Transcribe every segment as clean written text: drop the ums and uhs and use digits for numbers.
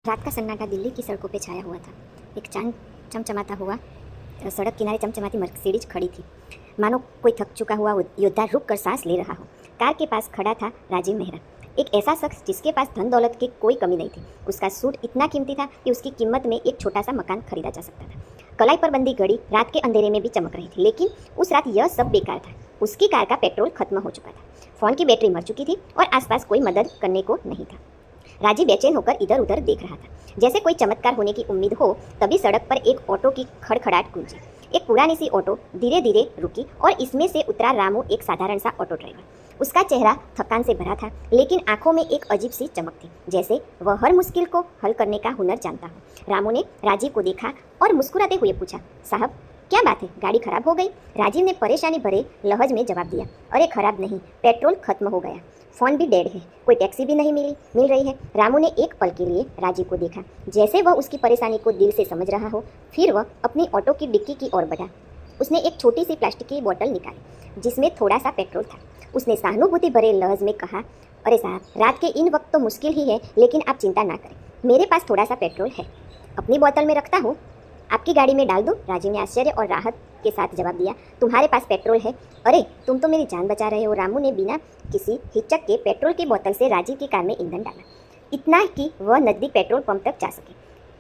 रात का सन्नाटा दिल्ली की सड़कों पे छाया हुआ था। एक चांद चमचमाता हुआ सड़क किनारे चमचमाती मर्सिडीज खड़ी थी, मानो कोई थक चुका हुआ योद्धा रुक कर सांस ले रहा हो। कार के पास खड़ा था राजीव मेहरा, एक ऐसा शख्स जिसके पास धन दौलत की कोई कमी नहीं थी। उसका सूट इतना कीमती था कि उसकी कीमत में एक छोटा सा मकान खरीदा जा सकता था। कलाई पर बंधी घड़ी रात के अंधेरे में भी चमक रही थी, लेकिन उस रात यह सब बेकार था। उसकी कार का पेट्रोल खत्म हो चुका था, फ़ोन की बैटरी मर चुकी थी और आसपास कोई मदद करने को नहीं था। राजीव बेचैन होकर इधर उधर देख रहा था, जैसे कोई चमत्कार होने की उम्मीद हो। तभी सड़क पर एक ऑटो की खड़खड़ाहट गूंजी। एक पुरानी सी ऑटो धीरे धीरे रुकी और इसमें से उतरा रामू, एक साधारण सा ऑटो ड्राइवर। उसका चेहरा थकान से भरा था, लेकिन आंखों में एक अजीब सी चमक थी, जैसे वह हर मुश्किल को हल करने का हुनर जानता हो। रामू ने राजीव को देखा और मुस्कुराते हुए पूछा, साहब क्या बात है, गाड़ी खराब हो गई? राजीव ने परेशानी भरे लहज में जवाब दिया, अरे खराब नहीं, पेट्रोल खत्म हो गया, फ़ोन भी डेड है, कोई टैक्सी भी नहीं मिल रही है। रामू ने एक पल के लिए राजीव को देखा, जैसे वह उसकी परेशानी को दिल से समझ रहा हो। फिर वह अपनी ऑटो की डिक्की की ओर बढ़ा। उसने एक छोटी सी प्लास्टिक की बोतल निकाली जिसमें थोड़ा सा पेट्रोल था। उसने सहानुभूति भरे लहज में कहा, अरे साहब, रात के इन वक्त तो मुश्किल ही है, लेकिन आप चिंता ना करें, मेरे पास थोड़ा सा पेट्रोल है, अपनी बोतल में रखता हूँ, आपकी गाड़ी में डाल दूँ? राजीव ने आश्चर्य और राहत के साथ जवाब दिया, तुम्हारे पास पेट्रोल है? अरे तुम तो मेरी जान बचा रहे हो। रामू ने बिना किसी हिचक के पेट्रोल की बोतल से राजीव की कार में ईंधन डाला, इतना कि वह नज़दीक पेट्रोल पंप तक जा सके।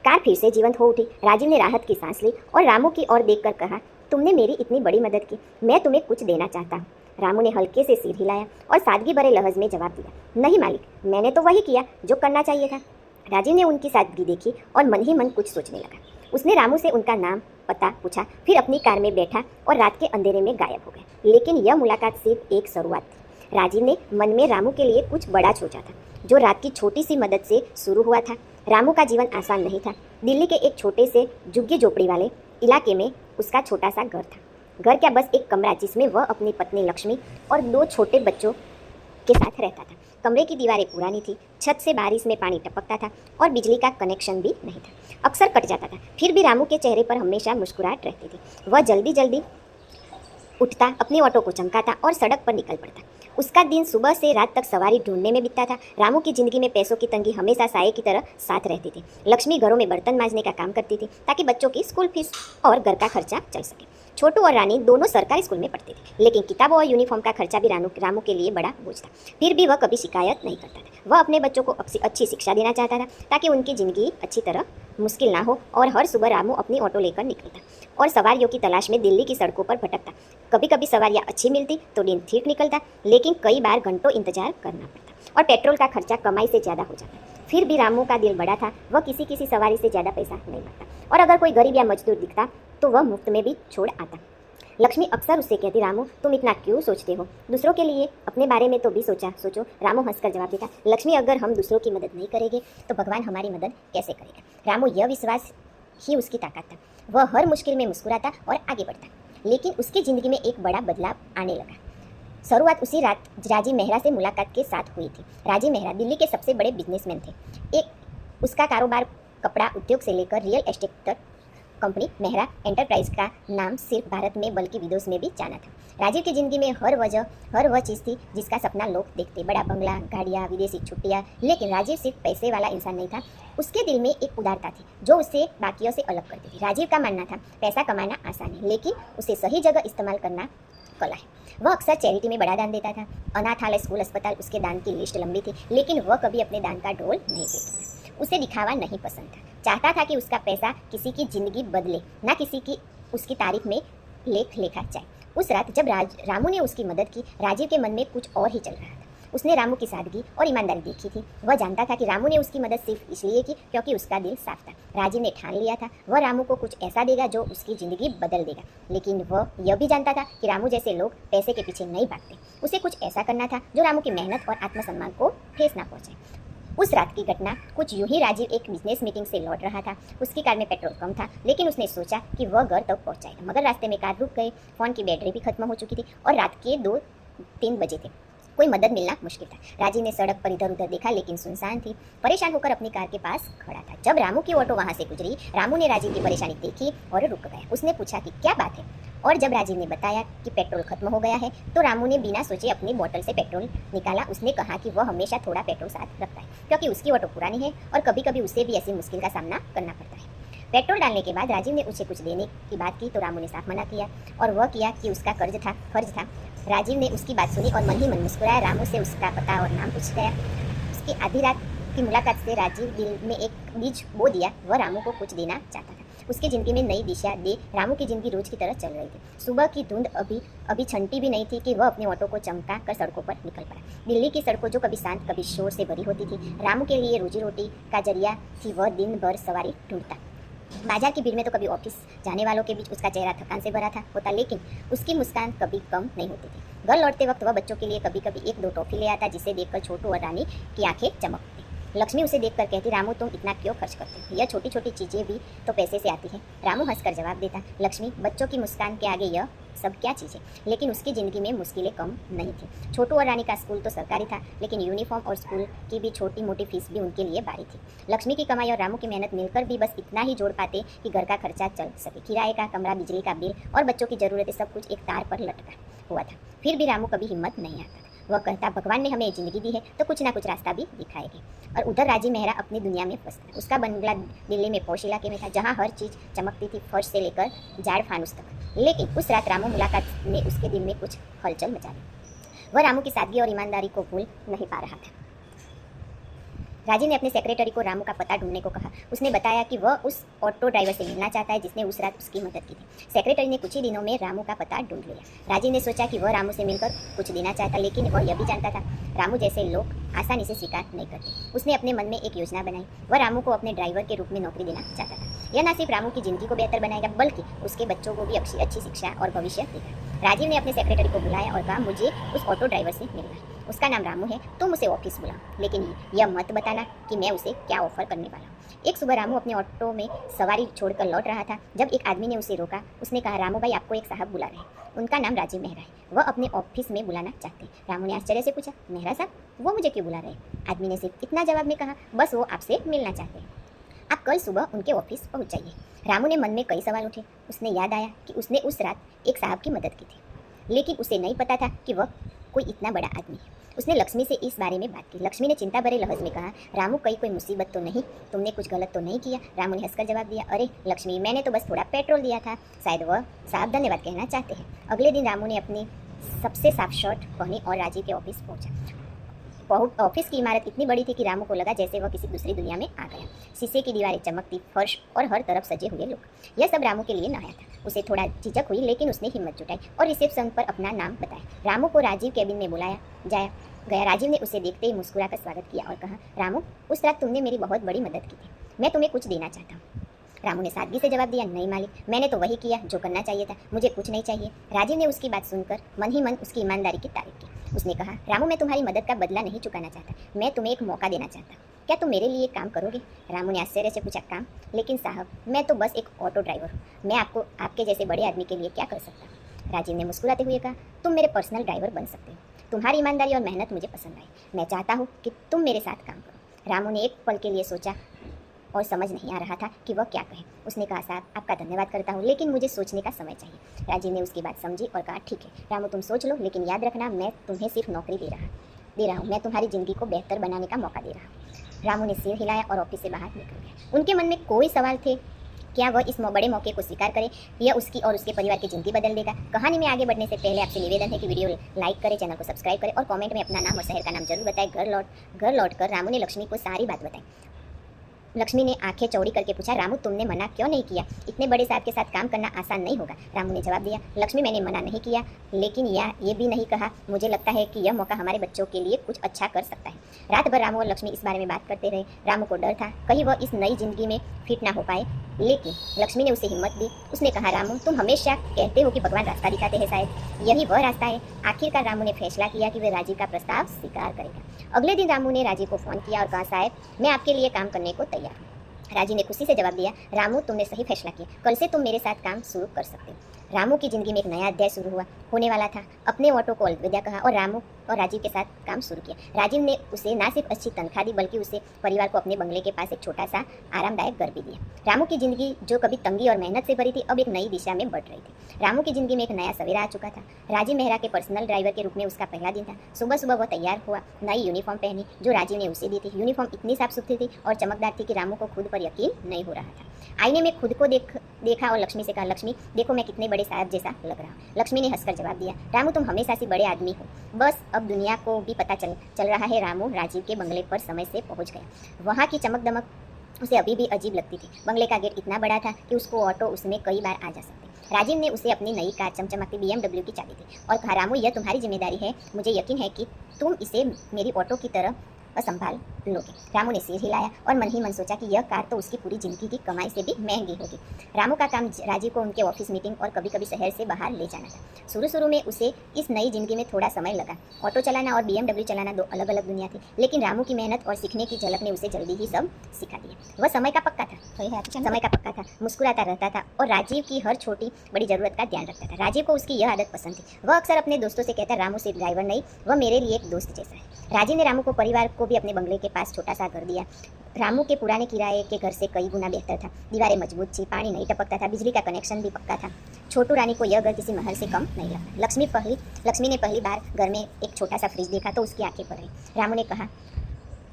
कार फिर से जीवंत हो उठी। राजीव ने राहत की सांस ली और रामू की ओर देखकर कहा, तुमने मेरी इतनी बड़ी मदद की, मैं तुम्हें कुछ देना चाहता हूँ। रामू ने हल्के से सिर हिलाया और सादगी भरे लहज में जवाब दिया, नहीं मालिक, मैंने तो वही किया जो करना चाहिए था। राजीव ने उनकी सादगी देखी और मन ही मन कुछ सोचने लगा। उसने रामू से उनका नाम पता पूछा, फिर अपनी कार में बैठा और रात के अंधेरे में गायब हो गया। लेकिन यह मुलाकात सिर्फ एक शुरुआत थी। राजीव ने मन में रामू के लिए कुछ बड़ा सोचा था, जो रात की छोटी सी मदद से शुरू हुआ था। रामू का जीवन आसान नहीं था। दिल्ली के एक छोटे से झुग्गी झोपड़ी वाले इलाके में उसका छोटा सा घर था। घर क्या, बस एक कमरा जिसमें वह अपनी पत्नी लक्ष्मी और 2 छोटे बच्चों के साथ रहता था। कमरे की दीवारें पुरानी थी, छत से बारिश में पानी टपकता था और बिजली का कनेक्शन भी नहीं था, अक्सर कट जाता था। फिर भी रामू के चेहरे पर हमेशा मुस्कुराहट रहती थी। वह जल्दी जल्दी उठता, अपनी ऑटो को चमकाता और सड़क पर निकल पड़ता। उसका दिन सुबह से रात तक सवारी ढूंढने में बीतता था। रामू की जिंदगी में पैसों की तंगी हमेशा साये की तरह साथ रहती थी। लक्ष्मी घरों में बर्तन मांजने का काम करती थी ताकि बच्चों की स्कूल फीस और घर का खर्चा चल सके। छोटू और रानी दोनों सरकारी स्कूल में पढ़ते थे, लेकिन किताबों और यूनिफॉर्म का खर्चा भी रामू के लिए बड़ा बोझ था। फिर भी वह कभी शिकायत नहीं करता था। वह अपने बच्चों को अच्छी शिक्षा देना चाहता था ताकि उनकी ज़िंदगी अच्छी तरह मुश्किल ना हो। और हर सुबह रामू अपनी ऑटो लेकर निकलता और सवारियों की तलाश में दिल्ली की सड़कों पर भटकता। कभी कभी सवारियाँ अच्छी मिलती तो दिन ठीक निकलता, लेकिन कई बार घंटों इंतजार करना पड़ता और पेट्रोल का खर्चा कमाई से ज़्यादा हो जाता। फिर भी रामू का दिल बड़ा था। वह किसी सवारी से ज़्यादा पैसा नहीं मांगता और अगर कोई गरीब या मजदूर दिखता तो वह मुफ्त में भी छोड़ आता। लक्ष्मी अक्सर उससे कहती, रामू तुम इतना क्यों सोचते हो, दूसरों के लिए, अपने बारे में तो भी सोचो। रामू हंसकर जवाब देता, लक्ष्मी अगर हम दूसरों की मदद नहीं करेंगे तो भगवान हमारी मदद कैसे करेगा? रामू यह विश्वास ही उसकी ताकत था। वह हर मुश्किल में मुस्कुराता और आगे बढ़ता। लेकिन उसकी ज़िंदगी में एक बड़ा बदलाव आने लगा। शुरुआत उसी रात राजीव मेहरा से मुलाकात के साथ हुई थी। राजीव मेहरा दिल्ली के सबसे बड़े बिजनेसमैन थे। उसका कारोबार कपड़ा उद्योग से लेकर रियल एस्टेट तक कंपनी मेहरा एंटरप्राइज का नाम सिर्फ भारत में बल्कि विदेश में भी जाना था। राजीव की ज़िंदगी में हर वह चीज़ थी जिसका सपना लोग देखते, बड़ा बंगला, गाड़ियाँ, विदेशी छुट्टियाँ। लेकिन राजीव सिर्फ पैसे वाला इंसान नहीं था। उसके दिल में एक उदारता थी जो उसे बाकियों से अलग करती थी। राजीव का मानना था, पैसा कमाना आसान है, लेकिन उसे सही जगह इस्तेमाल करना कला है। वह अक्सर चैरिटी में बड़ा दान देता था। अनाथालय, स्कूल, अस्पताल, उसके दान की लिस्ट लंबी थी, लेकिन वह कभी अपने दान का ढोल नहीं देता था। उसे दिखावा नहीं पसंद था। चाहता था कि उसका पैसा किसी की ज़िंदगी बदले, ना किसी की उसकी तारीफ में लेख लिखा जाए। उस रात जब रामू ने उसकी मदद की, राजीव के मन में कुछ और ही चल रहा था। उसने रामू की सादगी और ईमानदारी देखी थी। वह जानता था कि रामू ने उसकी मदद सिर्फ इसलिए की क्योंकि उसका दिल साफ था। राजीव ने ठान लिया था वह रामू को कुछ ऐसा देगा जो उसकी ज़िंदगी बदल देगा। लेकिन वह यह भी जानता था कि रामू जैसे लोग पैसे के पीछे नहीं भागते। उसे कुछ ऐसा करना था जो रामू की मेहनत और आत्मसम्मान को ठेस ना पहुँचे। उस रात की घटना कुछ यूं ही। राजीव एक बिजनेस मीटिंग से लौट रहा था। उसकी कार में पेट्रोल कम था, लेकिन उसने सोचा कि वह घर तक पहुंच जाएगा। मगर रास्ते में कार रुक गई। फ़ोन की बैटरी भी खत्म हो चुकी थी और रात के 2-3 बजे थे। कोई मदद मिलना मुश्किल था। राजीव ने सड़क पर इधर उधर देखा लेकिन सुनसान थी। परेशान होकर अपनी कार के पास खड़ा था। जब रामू की ऑटो वहां से गुजरी, रामू ने राजीव की परेशानी देखी और रुक गया। उसने पूछा कि क्या बात है, और जब राजीव ने बताया कि पेट्रोल खत्म हो गया है तो रामू ने बिना सोचे अपनी बोतल से पेट्रोल निकाला। उसने कहा कि वह हमेशा थोड़ा पेट्रोल साथ रखता है क्योंकि उसकी ऑटो पुरानी है और कभी कभी उसे भी ऐसी मुश्किल का सामना करना पड़ता है। पेट्रोल डालने के बाद राजीव ने उसे कुछ देने की बात की तो रामू ने साफ मना किया और वह किया कि उसका फर्ज था। राजीव ने उसकी बात सुनी और मन ही मन मुस्कुराया। रामू से उसका पता और नाम पूछ गया। उसकी आधी रात की मुलाकात से राजीव दिल में एक बीज बो दिया। वह रामू को कुछ देना चाहता था, उसकी ज़िंदगी में नई दिशा दे। रामू की ज़िंदगी रोज की तरह चल रही थी। सुबह की धुंध अभी छंटी भी नहीं थी कि वह अपने ऑटो को चमका कर सड़कों पर निकल पड़ा। दिल्ली की सड़कों जो कभी शांत कभी शोर से भरी होती थी, रामू के लिए रोजी रोटी का जरिया थी। वह दिन भर सवारी ढूंढता। बाजार की भीड़ में तो कभी ऑफिस जाने वालों के बीच उसका चेहरा थकान से भरा होता, लेकिन उसकी मुस्कान कभी कम नहीं होती थी। घर लौटते वक्त वह बच्चों के लिए कभी कभी 1-2 टॉफी ले आता, जिसे देखकर छोटू और रानी की आंखें चमकती। लक्ष्मी उसे देखकर कहती, रामू तुम इतना क्यों खर्च करते हो, यह छोटी छोटी चीज़ें भी तो पैसे से आती है। रामू हंसकर जवाब देता, लक्ष्मी बच्चों की मुस्कान के आगे यह सब क्या चीज़ें। लेकिन उसकी ज़िंदगी में मुश्किलें कम नहीं थी। छोटू और रानी का स्कूल तो सरकारी था, लेकिन यूनिफॉर्म और स्कूल की भी छोटी मोटी फीस भी उनके लिए भारी थी। लक्ष्मी की कमाई और रामू की मेहनत मिलकर भी बस इतना ही जोड़ पाते कि घर का खर्चा चल सके। किराए का कमरा, बिजली का बिल और बच्चों की ज़रूरतें, सब कुछ एक तार पर लटका हुआ था। फिर भी रामू कभी हिम्मत नहीं आता था। वह कहता, भगवान ने हमें ज़िंदगी दी है तो कुछ ना कुछ रास्ता भी दिखाएगी। और उधर राजीव मेहरा अपनी दुनिया में फंस था। उसका बंगला दिल्ली में पौष इलाके में था, जहाँ हर चीज़ चमकती थी, फर्श से लेकर जाड़ फानुस तक। लेकिन उस रात रामू मुलाकात ने उसके दिल में कुछ हलचल मचा दी। वह रामू की सादगी और ईमानदारी को भूल नहीं पा रहा था। राजीव ने अपने सेक्रेटरी को रामू का पता ढूंढने को कहा। उसने बताया कि वह उस ऑटो ड्राइवर से मिलना चाहता है जिसने उस रात उसकी मदद की थी। सेक्रेटरी ने कुछ ही दिनों में रामू का पता ढूंढ लिया। राजीव ने सोचा कि वह रामू से मिलकर कुछ देना चाहता, लेकिन वह यह भी जानता था रामू जैसे लोग आसानी से स्वीकार नहीं करते। उसने अपने मन में एक योजना बनाई। वह रामू को अपने ड्राइवर के रूप में नौकरी देना चाहता था। यह न सिर्फ रामू की ज़िंदगी को बेहतर बनाएगा, बल्कि उसके बच्चों को भी अच्छी शिक्षा और भविष्य देगा। राजीव ने अपने सेक्रेटरी को बुलाया और कहा, मुझे उस ऑटो ड्राइवर से मिलना है। उसका नाम रामू है, तुम उसे ऑफिस बुलाओ, लेकिन यह मत बताना कि मैं उसे क्या ऑफर करने वाला हूँ। एक सुबह रामू अपने ऑटो में सवारी छोड़कर लौट रहा था जब एक आदमी ने उसे रोका। उसने कहा, रामू भाई, आपको एक साहब बुला रहे हैं। उनका नाम राजीव मेहरा है, वह अपने ऑफिस में बुलाना चाहते हैं। रामू ने आश्चर्य से पूछा, मेहरा साहब, वो मुझे क्यों बुला रहे हैं? आदमी ने सिर्फ इतना जवाब में कहा, बस वो आपसे मिलना चाहते हैं, आप कल सुबह उनके ऑफिस पहुँच जाइए। रामू ने मन में कई सवाल उठे। उसने याद आया कि उसने उस रात एक साहब की मदद की थी, लेकिन उसे नहीं पता था कि वह कोई इतना बड़ा आदमी है। उसने लक्ष्मी से इस बारे में बात की। लक्ष्मी ने चिंता भरे लहज में कहा, रामू, कहीं कोई मुसीबत तो नहीं, तुमने कुछ गलत तो नहीं किया? रामू ने हंसकर जवाब दिया, अरे लक्ष्मी, मैंने तो बस थोड़ा पेट्रोल दिया था, शायद वह साहब धन्यवाद कहना चाहते हैं। अगले दिन रामू ने अपनी सबसे साफ शर्ट पहनी और राजीव के ऑफिस पहुंचा। ऑफिस की इमारत इतनी बड़ी थी कि रामू को लगा जैसे वह किसी दूसरी दुनिया में आ गया। शीशे की दीवारें चमकती, फर्श और हर तरफ सजे हुए लोग। यह सब रामू के लिए नया था। उसे थोड़ा झिझक हुई, लेकिन उसने हिम्मत जुटाई और रिसेप्शन पर अपना नाम बताया। रामू को राजीव केबिन में बुलाया गया। राजीव ने उसे देखते ही मुस्कुराकर स्वागत किया और कहा, रामू, उस रात तुमने मेरी बहुत बड़ी मदद की थी, मैं तुम्हें कुछ देना चाहता हूँ। रामू ने सादगी से जवाब दिया, नहीं मालिक, मैंने तो वही किया जो करना चाहिए था, मुझे कुछ नहीं चाहिए। राजीव ने उसकी बात सुनकर मन ही मन उसकी ईमानदारी की तारीफ की। उसने कहा, रामू, मैं तुम्हारी मदद का बदला नहीं चुकाना चाहता, मैं तुम्हें एक मौका देना चाहता हूँ। क्या तुम मेरे लिए काम करोगे? रामू ने आश्चर्य से पूछा, काम? लेकिन साहब, मैं तो बस एक ऑटो ड्राइवर हूँ, मैं आपके जैसे बड़े आदमी के लिए क्या कर सकता हूँ? राजीव ने मुस्कुराते हुए कहा, तुम मेरे पर्सनल ड्राइवर बन सकते हो। तुम्हारी ईमानदारी और मेहनत मुझे पसंद आई, मैं चाहता हूँ कि तुम मेरे साथ काम करो। रामू ने एक पल के लिए सोचा और समझ नहीं आ रहा था कि वह क्या कहे। उसने कहा, साहब, आपका धन्यवाद करता हूँ, लेकिन मुझे सोचने का समय चाहिए। राजीव ने उसकी बात समझी और कहा, ठीक है रामू, तुम सोच लो, लेकिन याद रखना, मैं तुम्हें सिर्फ नौकरी दे रहा हूँ, मैं तुम्हारी ज़िंदगी को बेहतर बनाने का मौका दे रहा हूँ। रामू ने सिर हिलाया और ऑफिस से बाहर निकल गया। उनके मन में कोई सवाल थे, क्या वह इस बड़े मौके को स्वीकार करे? यह उसकी और उसके परिवार की ज़िंदगी बदल देगा? कहानी में आगे बढ़ने से पहले आपसे निवेदन है कि वीडियो लाइक करें, चैनल को सब्सक्राइब करें और कमेंट में अपना नाम और शहर का नाम जरूर बताएं। घर लौटकर रामू ने लक्ष्मी को सारी बात बताई। लक्ष्मी ने आंखें चौड़ी करके पूछा, रामू, तुमने मना क्यों नहीं किया? इतने बड़े साहब के साथ काम करना आसान नहीं होगा। रामू ने जवाब दिया, लक्ष्मी, मैंने मना नहीं किया, लेकिन ये भी नहीं कहा, मुझे लगता है कि यह मौका हमारे बच्चों के लिए कुछ अच्छा कर सकता है। रात भर रामू और लक्ष्मी इस बारे में बात करते रहे। रामू को डर था कहीं वह इस नई जिंदगी में फिट ना हो पाए, लेकिन लक्ष्मी ने उसे हिम्मत दी। उसने कहा, रामू, तुम हमेशा कहते हो कि भगवान रास्ता दिखाते हैं, शायद यही वह रास्ता है। आखिरकार रामू ने फैसला किया कि वह राजीव का प्रस्ताव स्वीकार करेगा। अगले दिन रामू ने राजीव को फ़ोन किया और कहा, साहब, मैं आपके लिए काम करने को तैयार हूँ। राजीव ने खुशी से जवाब दिया, रामू, तुमने सही फैसला किया, कल से तुम मेरे साथ काम शुरू कर सकते हो। रामू की ज़िंदगी में एक नया अध्याय शुरू होने वाला था। अपने ऑटो को अलविदा कहा और रामू और राजीव के साथ काम शुरू किया। राजीव ने उसे ना सिर्फ अच्छी तनख्वाह दी बल्कि उसे परिवार को अपने बंगले के पास एक छोटा सा आरामदायक घर भी दिया। रामू की ज़िंदगी जो कभी तंगी और मेहनत से भरी थी अब एक नई दिशा में बढ़ रही थी। रामू की ज़िंदगी में एक नया सवेरा आ चुका था। राजीव मेहरा के पर्सनल ड्राइवर के रूप में उसका पहला दिन था। सुबह सुबह वह तैयार हुआ, नई यूनिफॉर्म पहनी जो राजीव ने उसे दी थी। यूनिफॉर्म इतनी साफ सुथरी थी और चमकदार थी कि रामू को खुद पर यकीन नहीं हो रहा था। आईने में खुद को देखा और लक्ष्मी से कहा, लक्ष्मी देखो मैं कितने बड़े साहब जैसा लग रहा हूँ। लक्ष्मी ने हंसकर जवाब दिया, रामू तुम हमेशा से बड़े आदमी हो। बस अब दुनिया को भी पता चल रहा है। रामू राजीव के बंगले पर समय से पहुँच गया। वहाँ की चमक दमक उसे अभी भी अजीब लगती थी। बंगले का गेट इतना बड़ा था कि उसको ऑटो उसमें कई बार आ जा सकते। राजीव ने उसे अपनी नई कार चमचमाती BMW की चाबी दी और कहा, रामू यह तुम्हारी जिम्मेदारी है। मुझे यकीन है कि तुम इसे मेरी ऑटो की तरह संभाल लोगे। रामू ने सिर हिलाया और मन ही मन सोचा कि यह कार तो उसकी पूरी जिंदगी की कमाई से भी महंगी होगी। रामू का काम राजीव को उनके ऑफिस मीटिंग और कभी कभी शहर से बाहर ले जाना था। शुरू में उसे इस नई जिंदगी में थोड़ा समय लगा। ऑटो चलाना और BMW चलाना दो अलग अलग दुनिया थी, लेकिन रामू की मेहनत और सीखने की झलक ने उसे जल्दी ही सब सिखा दिया। वह समय का पक्का था, मुस्कुराता रहता था और राजीव की हर छोटी बड़ी जरूरत का ध्यान रखता था। राजीव को उसकी यह आदत पसंद थी। वह अक्सर अपने दोस्तों से कहता, रामू सिर्फ ड्राइवर नहीं, वह मेरे लिए एक दोस्त जैसा है। राजीव ने रामू को परिवार को भी अपने बंगले के पास छोटा सा घर दिया। रामू के पुराने किराए के घर से कई गुना बेहतर था। दीवारें मजबूत थी, पानी नहीं टपकता था, बिजली का कनेक्शन भी पक्का था। छोटू रानी को यह घर किसी महल से कम नहीं लगा। लक्ष्मी ने पहली बार घर में एक छोटा सा फ्रिज देखा तो उसकी आंखें भर गई। रामू ने कहा,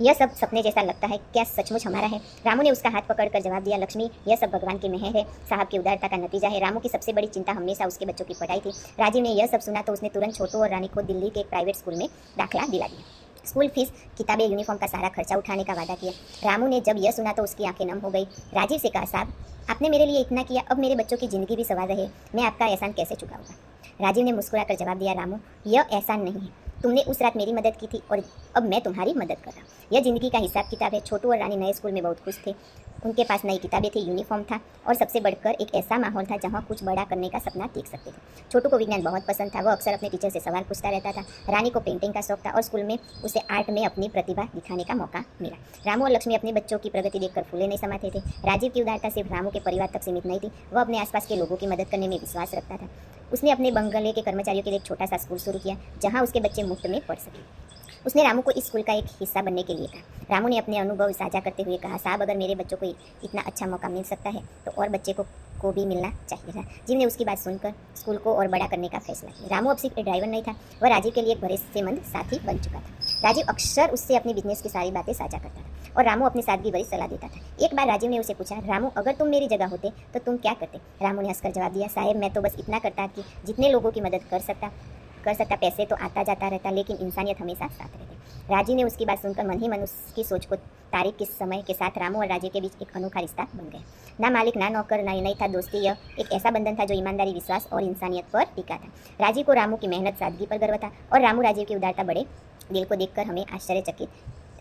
यह सब सपने जैसा लगता है, क्या सचमुच हमारा है? रामू ने उसका हाथ पकड़कर जवाब दिया, लक्ष्मी यह सब भगवान की मेहर है, साहब की उदारता का नतीजा है। रामू की सबसे बड़ी चिंता हमेशा उसके बच्चों की पढ़ाई थी। राजीव ने यह सब सुना तो उसने तुरंत छोटू और रानी को दिल्ली के एक प्राइवेट स्कूल में दाखिला दिला दिया। स्कूल फीस, किताबें, यूनिफॉर्म का सारा खर्चा उठाने का वादा किया। रामू ने जब यह सुना तो उसकी आंखें नम हो गई। राजीव से कहा, साहब आपने मेरे लिए इतना किया, अब मेरे बच्चों की ज़िंदगी भी सवार रहे, मैं आपका एहसान कैसे चुकाऊंगा? राजीव ने मुस्कुराकर जवाब दिया, रामू यह एहसान नहीं है, तुमने उस रात मेरी मदद की थी और अब मैं तुम्हारी मदद कर रहा हूँ। यह ज़िंदगी का हिसाब किताब है। छोटू और रानी नए स्कूल में बहुत खुश थे। उनके पास नई किताबें थी, यूनिफॉर्म था और सबसे बढ़कर एक ऐसा माहौल था जहाँ कुछ बड़ा करने का सपना देख सकते थे। छोटू को विज्ञान बहुत पसंद था। वह अक्सर अपने टीचर से सवाल पूछता रहता था। रानी को पेंटिंग का शौक था और स्कूल में उसे आर्ट में अपनी प्रतिभा दिखाने का मौका मिला। रामू और लक्ष्मी अपने बच्चों की प्रगति देखकर फूले नहीं समाते थे। राजीव की उदारता सिर्फ रामू के परिवार तक सीमित नहीं थी, वह अपने आसपास के लोगों की मदद करने में विश्वास रखता था। उसने अपने बंगले के कर्मचारियों के लिए एक छोटा सा स्कूल शुरू किया जहाँ उसके बच्चे मुफ्त में पढ़ सकें। उसने रामू को इस स्कूल का एक हिस्सा बनने के लिए कहा। रामू ने अपने अनुभव साझा करते हुए कहा, साहब अगर मेरे बच्चों को इतना अच्छा मौका मिल सकता है तो और बच्चे को भी मिलना चाहिए था। जिम ने उसकी बात सुनकर स्कूल को और बड़ा करने का फैसला किया। रामू अब सिर्फ एक ड्राइवर नहीं था, वह राजीव के लिए एक भरोसेमंद साथी बन चुका था। राजीव अक्सर उससे अपनी बिजनेस की सारी बातें साझा करता था और रामू अपनी सादगी भरी सलाह देता था। एक बार राजीव ने उसे पूछा, रामू अगर तुम मेरी जगह होते तो तुम क्या करते? रामू ने हंसकर जवाब दिया, साहब मैं तो बस इतना करता कि जितने लोगों की मदद कर सकता। पैसे तो आता जाता रहता, लेकिन इंसानियत हमेशा साथ रहती। राजीव ने उसकी बात सुनकर मन ही मन उसकी सोच को तारीफ के समय के साथ रामू और राजीव के बीच एक अनोखा रिश्ता बन गया। ना मालिक ना नौकर ना नहीं था दोस्ती, यह एक ऐसा बंधन था जो ईमानदारी, विश्वास और इंसानियत पर टिका था। राजीव को रामू की मेहनत, सादगी पर गर्व था और रामू राजीव की उदारता बड़े दिल को देखकर हमें आश्चर्यचकित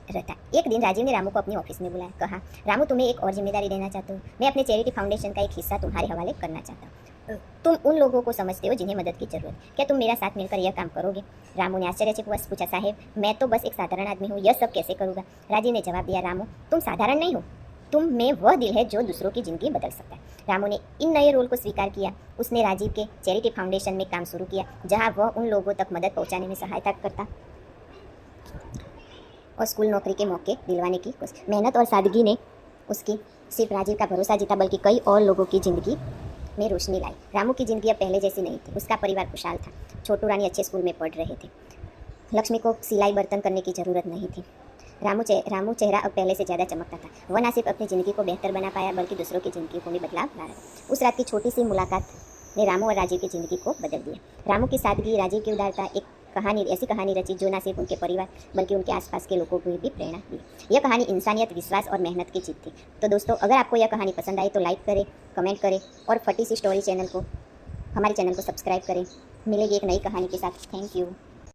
रहता। एक दिन राजीव ने रामू को अपने ऑफिस में बुलाया। कहा, रामू तुम्हें एक और जिम्मेदारी देना चाहता हूँ। मैं अपने चैरिटी फाउंडेशन का एक हिस्सा तुम्हारे हवाले करना चाहता हूँ। तुम उन लोगों को समझते हो जिन्हें मदद की जरूरत, क्या तुम मेरा साथ मिलकर यह काम करोगे? रामू ने आश्चर्य से पूछा, साहेब मैं तो बस एक साधारण आदमी हूँ, यह सब कैसे करूँगा? राजीव ने जवाब दिया, रामू तुम साधारण नहीं हो, तुम में वह दिल है जो दूसरों की जिंदगी बदल सकता है। रामू ने इन नए रोल को स्वीकार किया। उसने राजीव के चैरिटी फाउंडेशन में काम शुरू किया जहाँ वह उन लोगों तक मदद पहुँचाने में सहायता करता और स्कूल नौकरी के मौके दिलवाने की कोशिश। मेहनत और सादगी ने उसकी सिर्फ राजीव का भरोसा जीता बल्कि कई और लोगों की ज़िंदगी में रोशनी लाई। रामू की ज़िंदगी अब पहले जैसी नहीं थी। उसका परिवार खुशहाल था। छोटू रानी अच्छे स्कूल में पढ़ रहे थे। लक्ष्मी को सिलाई बर्तन करने की ज़रूरत नहीं थी। रामू चेहरा अब पहले से ज़्यादा चमकता था। वह ना सिर्फ अपनी ज़िंदगी को बेहतर बना पाया बल्कि दूसरों की ज़िंदगी को भी बदलाव ला रहा। उस रात की छोटी सी मुलाकात ने रामू और राजीव की ज़िंदगी को बदल दिया। रामू की सादगी, राजीव की उदारता, एक ऐसी कहानी रची जो ना सिर्फ उनके परिवार बल्कि उनके आसपास के लोगों को भी प्रेरणा दी। यह कहानी इंसानियत, विश्वास और मेहनत की जीत थी। तो दोस्तों, अगर आपको यह कहानी पसंद आई तो लाइक करें, कमेंट करें और फटी सी स्टोरी हमारे चैनल को सब्सक्राइब करें। मिलेगी एक नई कहानी के साथ। Thank you.